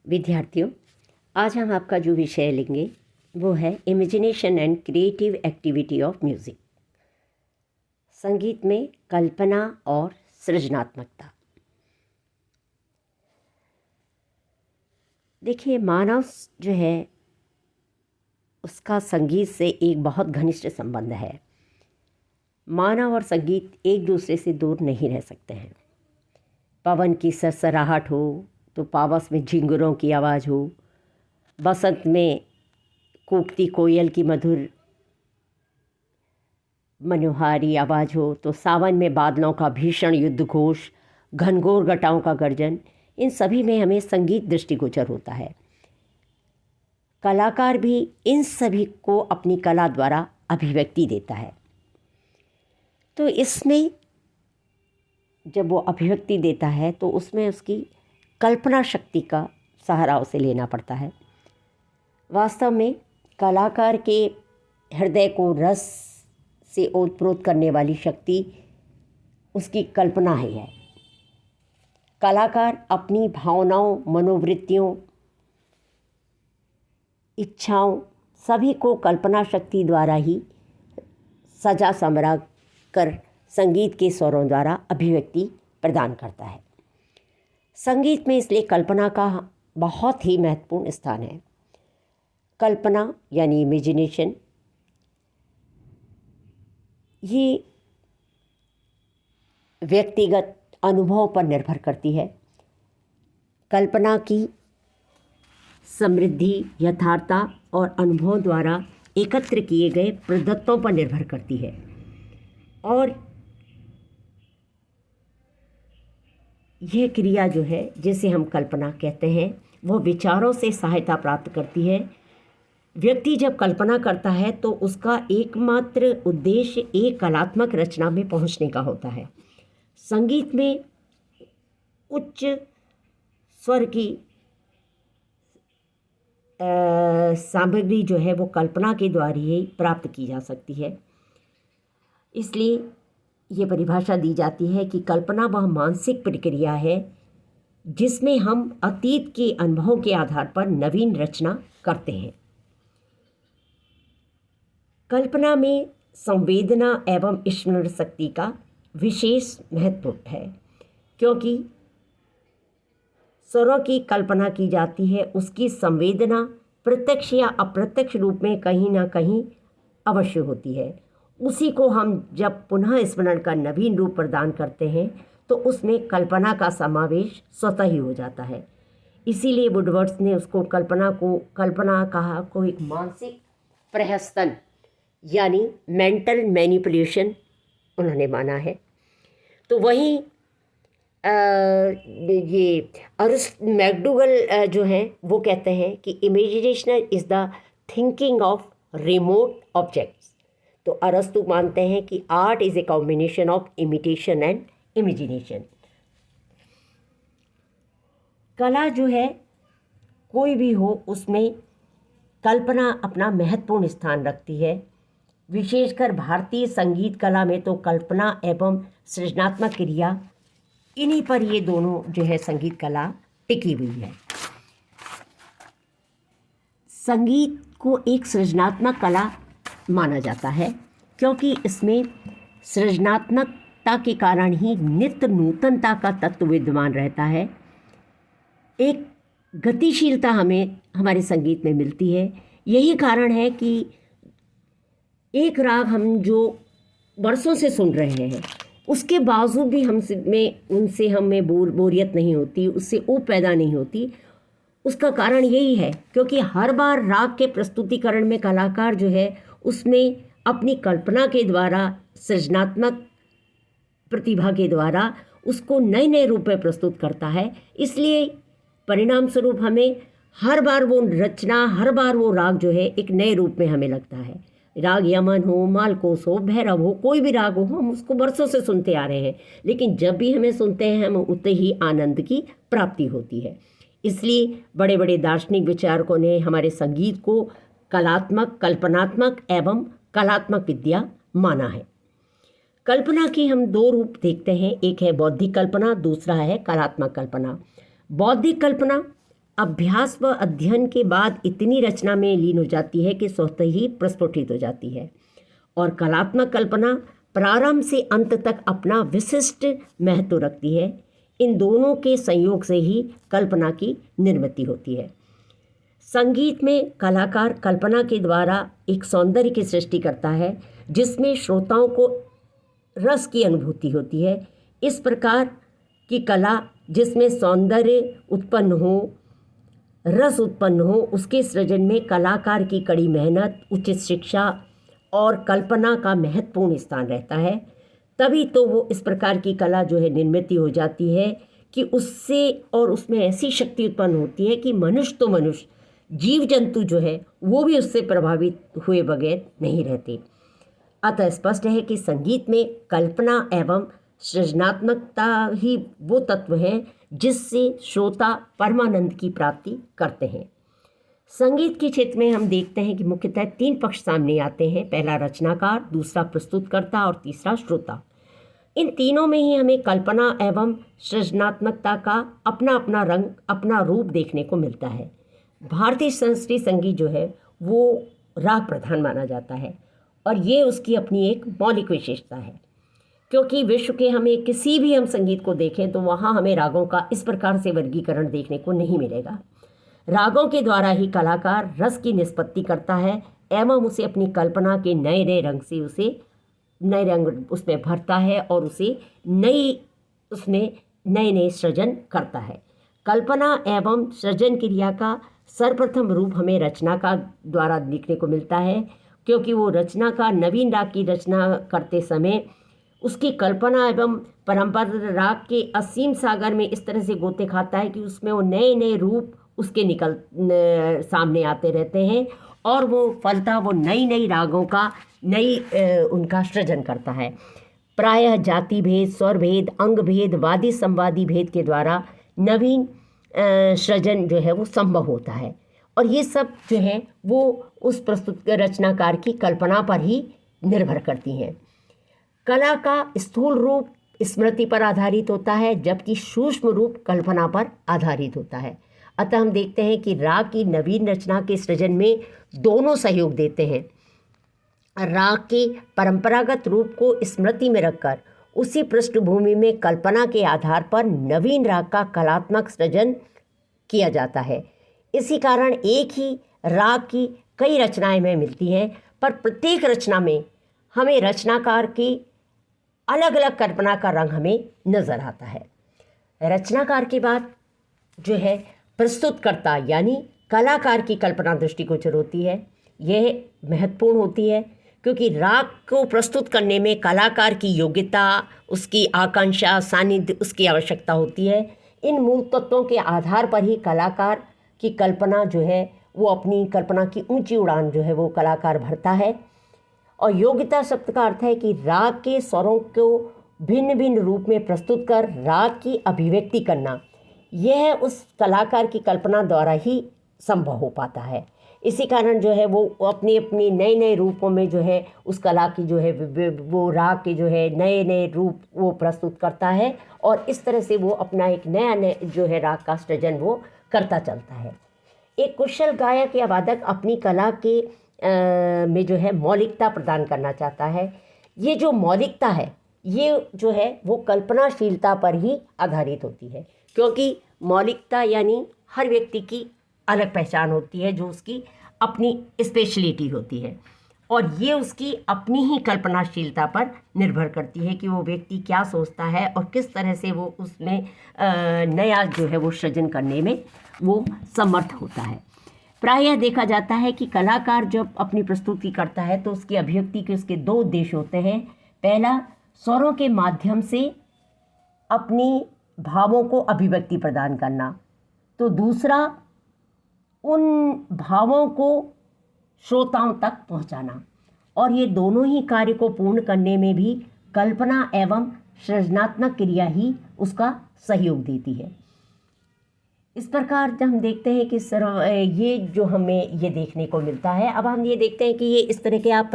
विद्यार्थियों, आज हम आपका जो विषय लेंगे वो है imagination and creative activity of music. संगीत में कल्पना और सृजनात्मकता। देखिए, मानव जो है उसका संगीत से एक बहुत घनिष्ठ संबंध है। मानव और संगीत एक दूसरे से दूर नहीं रह सकते हैं। पवन की सरसराहट हो तो पावस में झिंगुरों की आवाज़ हो, बसंत में कूकती कोयल की मधुर मनोहारी आवाज़ हो तो सावन में बादलों का भीषण युद्ध घोष, घनघोर घटाओं का गर्जन, इन सभी में हमें संगीत दृष्टिगोचर होता है। कलाकार भी इन सभी को अपनी कला द्वारा अभिव्यक्ति देता है। तो इसमें जब वो अभिव्यक्ति देता है तो उसमें उसकी कल्पना शक्ति का सहारा उसे लेना पड़ता है। वास्तव में कलाकार के हृदय को रस से ओतप्रोत करने वाली शक्ति उसकी कल्पना ही है। कलाकार अपनी भावनाओं, मनोवृत्तियों, इच्छाओं सभी को कल्पना शक्ति द्वारा ही सजा संवरा कर संगीत के स्वरों द्वारा अभिव्यक्ति प्रदान करता है। संगीत में इसलिए कल्पना का बहुत ही महत्वपूर्ण स्थान है। कल्पना यानी इमेजिनेशन, ये व्यक्तिगत अनुभव पर निर्भर करती है। कल्पना की समृद्धि यथार्थता और अनुभव द्वारा एकत्र किए गए प्रदत्तों पर निर्भर करती है और यह क्रिया जो है जिसे हम कल्पना कहते हैं वो विचारों से सहायता प्राप्त करती है। व्यक्ति जब कल्पना करता है तो उसका एकमात्र उद्देश्य एक कलात्मक रचना में पहुंचने का होता है। संगीत में उच्च स्वर की सामग्री जो है वो कल्पना के द्वारा ही प्राप्त की जा सकती है। इसलिए ये परिभाषा दी जाती है कि कल्पना वह मानसिक प्रक्रिया है जिसमें हम अतीत के अनुभवों के आधार पर नवीन रचना करते हैं। कल्पना में संवेदना एवं स्मरण शक्ति का विशेष महत्व है, क्योंकि स्वरों की कल्पना की जाती है, उसकी संवेदना प्रत्यक्ष या अप्रत्यक्ष रूप में कहीं ना कहीं अवश्य होती है। उसी को हम जब पुनः स्मरण का नवीन रूप प्रदान करते हैं तो उसमें कल्पना का समावेश स्वतः ही हो जाता है। इसीलिए वुडवर्ड्स ने उसको कल्पना कहा को एक मानसिक प्रहसन यानी मेंटल मैनिपुलेशन उन्होंने माना है। तो वहीं ये अरिस्ट मैकडूगल जो हैं वो कहते हैं कि imagination is the thinking of remote objects. तो अरस्तु मानते हैं कि art is a combination of imitation and imagination. कला जो है कोई भी हो उसमें कल्पना अपना महत्वपूर्ण स्थान रखती है। विशेषकर भारतीय संगीत कला में तो कल्पना एवं सृजनात्मक क्रिया, इन्हीं पर ये दोनों जो है संगीत कला टिकी हुई है। संगीत को एक सृजनात्मक कला माना जाता है क्योंकि इसमें सृजनात्मकता के कारण ही नित्य नूतनता का तत्व विद्यमान रहता है। एक गतिशीलता हमें हमारे संगीत में मिलती है। यही कारण है कि एक राग हम जो वर्षों से सुन रहे हैं उसके बावजूद भी उनसे हमें बोरियत नहीं होती, उससे ऊब पैदा नहीं होती। उसका कारण यही है क्योंकि हर बार राग के प्रस्तुतिकरण में कलाकार जो है उसमें अपनी कल्पना के द्वारा, सृजनात्मक प्रतिभा के द्वारा उसको नए नए रूप में प्रस्तुत करता है। इसलिए परिणाम स्वरूप हमें हर बार वो रचना, हर बार वो राग जो है एक नए रूप में हमें लगता है। राग यमन हो, मालकोस हो, भैरव हो, कोई भी राग हो, हम उसको वर्षों से सुनते आ रहे हैं, लेकिन जब भी हमें सुनते हैं हम उतने ही आनंद की प्राप्ति होती है। इसलिए बड़े बड़े दार्शनिक विचारकों ने हमारे संगीत को कलात्मक, कल्पनात्मक एवं कलात्मक विद्या माना है। कल्पना की हम दो रूप देखते हैं, एक है बौद्धिक कल्पना, दूसरा है कलात्मक कल्पना। बौद्धिक कल्पना अभ्यास व अध्ययन के बाद इतनी रचना में लीन हो जाती है कि स्वतः ही प्रस्फुटित हो जाती है और कलात्मक कल्पना प्रारंभ से अंत तक अपना विशिष्ट महत्व रखती है। इन दोनों के संयोग से ही कल्पना की निर्मिति होती है। संगीत में कलाकार कल्पना के द्वारा एक सौंदर्य की सृष्टि करता है जिसमें श्रोताओं को रस की अनुभूति होती है। इस प्रकार की कला जिसमें सौंदर्य उत्पन्न हो, रस उत्पन्न हो, उसके सृजन में कलाकार की कड़ी मेहनत, उचित शिक्षा और कल्पना का महत्वपूर्ण स्थान रहता है। तभी तो वो इस प्रकार की कला जो है निर्मित हो जाती है कि उससे और उसमें ऐसी शक्ति उत्पन्न होती है कि मनुष्य तो मनुष्य, जीव जंतु जो है वो भी उससे प्रभावित हुए बगैर नहीं रहते। अतः स्पष्ट है कि संगीत में कल्पना एवं सृजनात्मकता ही वो तत्व हैं जिससे श्रोता परमानंद की प्राप्ति करते हैं। संगीत के क्षेत्र में हम देखते हैं कि मुख्यतः 3 पक्ष सामने आते हैं। पहला रचनाकार, दूसरा प्रस्तुतकर्ता और तीसरा श्रोता। इन तीनों में ही हमें कल्पना एवं सृजनात्मकता का अपना अपना रंग, अपना रूप देखने को मिलता है। भारतीय शास्त्रीय संगीत जो है वो राग प्रधान माना जाता है और ये उसकी अपनी एक मौलिक विशेषता है, क्योंकि विश्व के हमें किसी भी हम संगीत को देखें तो वहाँ हमें रागों का इस प्रकार से वर्गीकरण देखने को नहीं मिलेगा। रागों के द्वारा ही कलाकार रस की निष्पत्ति करता है एवं उसे अपनी कल्पना के नए नए रंग से उसे नए रंग उसमें भरता है और उसे उसमें नए नए सृजन करता है। कल्पना एवं सृजन क्रिया का सर्वप्रथम रूप हमें रचना का द्वारा देखने को मिलता है, क्योंकि वो रचना का नवीन राग की रचना करते समय उसकी कल्पना एवं परंपरा राग के असीम सागर में इस तरह से गोते खाता है कि उसमें वो नए नए रूप उसके सामने आते रहते हैं और वो फलता वो नई नई रागों का उनका सृजन करता है। प्रायः जाति भेद, स्वर भेद, अंग भेद, वादी संवादी भेद के द्वारा नवीन सृजन जो है वो संभव होता है और ये सब जो है वो उस प्रस्तुत रचनाकार की कल्पना पर ही निर्भर करती हैं। कला का स्थूल रूप स्मृति पर आधारित होता है जबकि सूक्ष्म रूप कल्पना पर आधारित होता है। अतः हम देखते हैं कि राग की नवीन रचना के सृजन में दोनों सहयोग देते हैं। राग के परंपरागत रूप को स्मृति में रखकर उसी पृष्ठभूमि में कल्पना के आधार पर नवीन राग का कलात्मक सृजन किया जाता है। इसी कारण एक ही राग की कई रचनाएं हमें मिलती हैं, पर प्रत्येक रचना में हमें रचनाकार की अलग अलग कल्पना का रंग हमें नज़र आता है। रचनाकार के बाद जो है प्रस्तुतकर्ता यानी कलाकार की कल्पना दृष्टिगोचर होती है। यह महत्वपूर्ण होती है क्योंकि राग को प्रस्तुत करने में कलाकार की योग्यता, उसकी आकांक्षा, सानिध्य, उसकी आवश्यकता होती है। इन मूल तत्वों के आधार पर ही कलाकार की कल्पना जो है वो अपनी कल्पना की ऊंची उड़ान जो है वो कलाकार भरता है। और योग्यता शब्द का अर्थ है कि राग के स्वरों को भिन्न भिन्न रूप में प्रस्तुत कर राग की अभिव्यक्ति करना, यह उस कलाकार की कल्पना द्वारा ही संभव हो पाता है। इसी कारण जो है वो अपनी अपनी नए नए रूपों में जो है उस कला की जो है वो राग के जो है नए नए रूप वो प्रस्तुत करता है और इस तरह से वो अपना एक नया जो है राग का सृजन वो करता चलता है। एक कुशल गायक या वादक अपनी कला के में जो है मौलिकता प्रदान करना चाहता है। ये जो मौलिकता है ये जो है वो कल्पनाशीलता पर ही आधारित होती है, क्योंकि मौलिकता यानी हर व्यक्ति की अलग पहचान होती है जो उसकी अपनी स्पेशलिटी होती है और ये उसकी अपनी ही कल्पनाशीलता पर निर्भर करती है कि वो व्यक्ति क्या सोचता है और किस तरह से वो उसमें नया जो है वो सृजन करने में वो समर्थ होता है। प्रायः देखा जाता है कि कलाकार जब अपनी प्रस्तुति करता है तो उसकी अभिव्यक्ति के उसके 2 उद्देश्य होते हैं। पहला, स्वरों के माध्यम से अपनी भावों को अभिव्यक्ति प्रदान करना, तो दूसरा उन भावों को श्रोताओं तक पहुंचाना। और ये दोनों ही कार्य को पूर्ण करने में भी कल्पना एवं सृजनात्मक क्रिया ही उसका सहयोग देती है। इस प्रकार जब हम देखते हैं कि ये जो हमें ये देखने को मिलता है, अब हम ये देखते हैं कि ये इस तरह के आप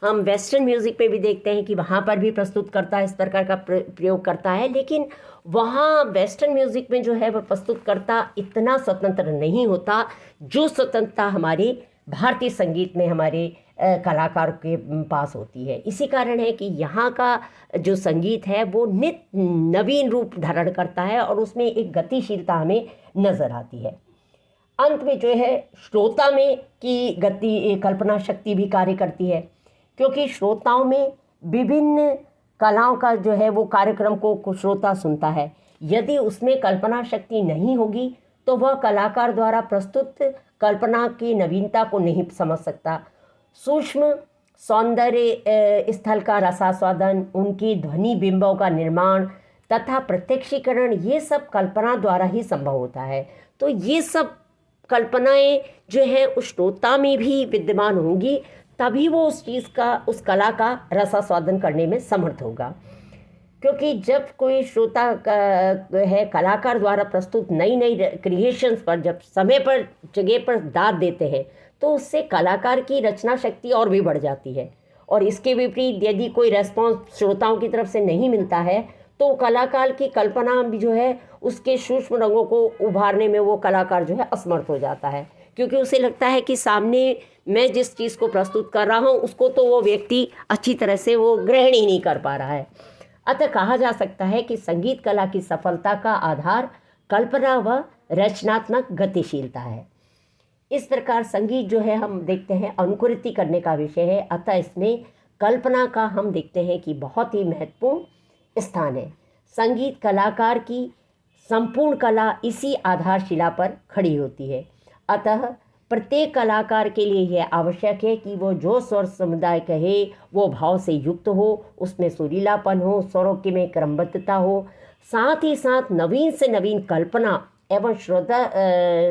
हम वेस्टर्न म्यूज़िक पे भी देखते हैं कि वहाँ पर भी प्रस्तुतकर्ता इस प्रकार का प्रयोग करता है, लेकिन वहाँ वेस्टर्न म्यूज़िक में जो है वह प्रस्तुतकर्ता इतना स्वतंत्र नहीं होता जो स्वतंत्रता हमारे भारतीय संगीत में हमारे कलाकार के पास होती है। इसी कारण है कि यहाँ का जो संगीत है वो नित्य नवीन रूप धारण करता है और उसमें एक गतिशीलता हमें नज़र आती है। अंत में जो है श्रोता में की कल्पना शक्ति भी कार्य करती है, क्योंकि श्रोताओं में विभिन्न कलाओं का जो है वो कार्यक्रम को श्रोता सुनता है। यदि उसमें कल्पना शक्ति नहीं होगी तो वह कलाकार द्वारा प्रस्तुत कल्पना की नवीनता को नहीं समझ सकता। सूक्ष्म सौंदर्य स्थल का रसास्वादन, उनकी ध्वनि बिंबों का निर्माण तथा प्रत्यक्षीकरण, ये सब कल्पना द्वारा ही संभव होता है। तो ये सब कल्पनाएं जो है उस श्रोता में भी विद्यमान होंगी, तभी वो उस कला का रसास्वादन करने में समर्थ होगा। क्योंकि जब कोई श्रोता है कलाकार द्वारा प्रस्तुत नई नई क्रिएशंस पर जब समय पर जगह पर दाद देते हैं तो उससे कलाकार की रचना शक्ति और भी बढ़ जाती है। और इसके विपरीत यदि कोई रेस्पॉन्स श्रोताओं की तरफ से नहीं मिलता है तो कलाकार की कल्पना भी जो है उसके सूक्ष्म रंगों को उभारने में वो कलाकार जो है असमर्थ हो जाता है, क्योंकि उसे लगता है कि सामने मैं जिस चीज़ को प्रस्तुत कर रहा हूँ उसको तो वो व्यक्ति अच्छी तरह से वो ग्रहण ही नहीं कर पा रहा है। अतः कहा जा सकता है कि संगीत कला की सफलता का आधार कल्पना व रचनात्मक गतिशीलता है। इस प्रकार संगीत जो है हम देखते हैं अनुकृति करने का विषय है, अतः इसमें कल्पना का हम देखते हैं कि बहुत ही महत्वपूर्ण स्थान है। संगीत कलाकार की संपूर्ण कला इसी आधारशिला पर खड़ी होती है। अतः प्रत्येक कलाकार के लिए यह आवश्यक है कि वो जो स्वर समुदाय कहे वो भाव से युक्त हो, उसमें सुरीलापन हो, स्वरों के में क्रमबद्धता हो, साथ ही साथ नवीन से नवीन कल्पना एवं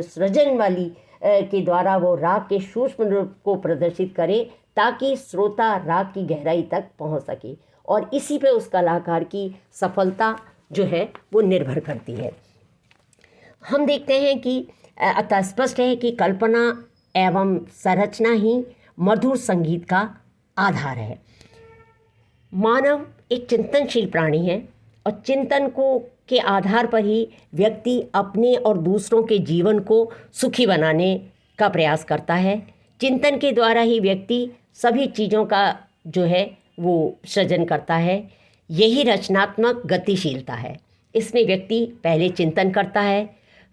सृजन वाली के द्वारा वो राग के सूक्ष्म रूप को प्रदर्शित करे ताकि श्रोता राग की गहराई तक पहुंच सके, और इसी पे उस कलाकार की सफलता जो है वो निर्भर करती है। हम देखते हैं कि अतः स्पष्ट है कि कल्पना एवं संरचना ही मधुर संगीत का आधार है। मानव एक चिंतनशील प्राणी है और चिंतन के आधार पर ही व्यक्ति अपने और दूसरों के जीवन को सुखी बनाने का प्रयास करता है। चिंतन के द्वारा ही व्यक्ति सभी चीज़ों का जो है वो सृजन करता है। यही रचनात्मक गतिशीलता है। इसमें व्यक्ति पहले चिंतन करता है,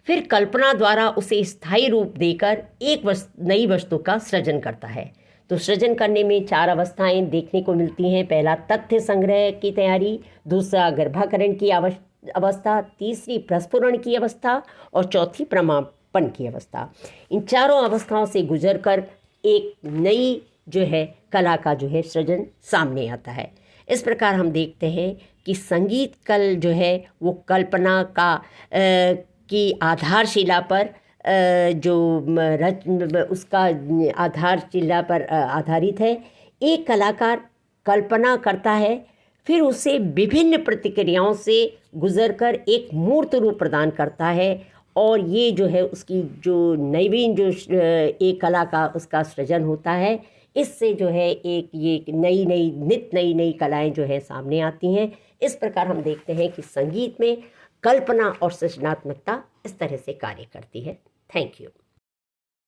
फिर कल्पना द्वारा उसे स्थायी रूप देकर एक नई वस्तु का सृजन करता है। तो सृजन करने में 4 अवस्थाएं देखने को मिलती हैं। पहला तथ्य संग्रह की तैयारी, दूसरा गर्भाकरण की अवस्था, तीसरी प्रस्फुरण की अवस्था और चौथी प्रमापन की अवस्था। इन चारों अवस्थाओं से गुजरकर एक नई जो है कला का जो है सृजन सामने आता है। इस प्रकार हम देखते हैं कि संगीत कल जो है वो कल्पना का की आधारशिला पर उसका आधारशिला पर आधारित है। एक कलाकार कल्पना करता है, फिर उसे विभिन्न प्रतिक्रियाओं से गुजरकर एक मूर्त रूप प्रदान करता है, और ये जो है उसकी जो नवीन जो एक कला का उसका सृजन होता है। इससे जो है ये नई नई कलाएं जो है सामने आती हैं। इस प्रकार हम देखते हैं कि संगीत में कल्पना और सृजनात्मकता इस तरह से कार्य करती है। Thank you.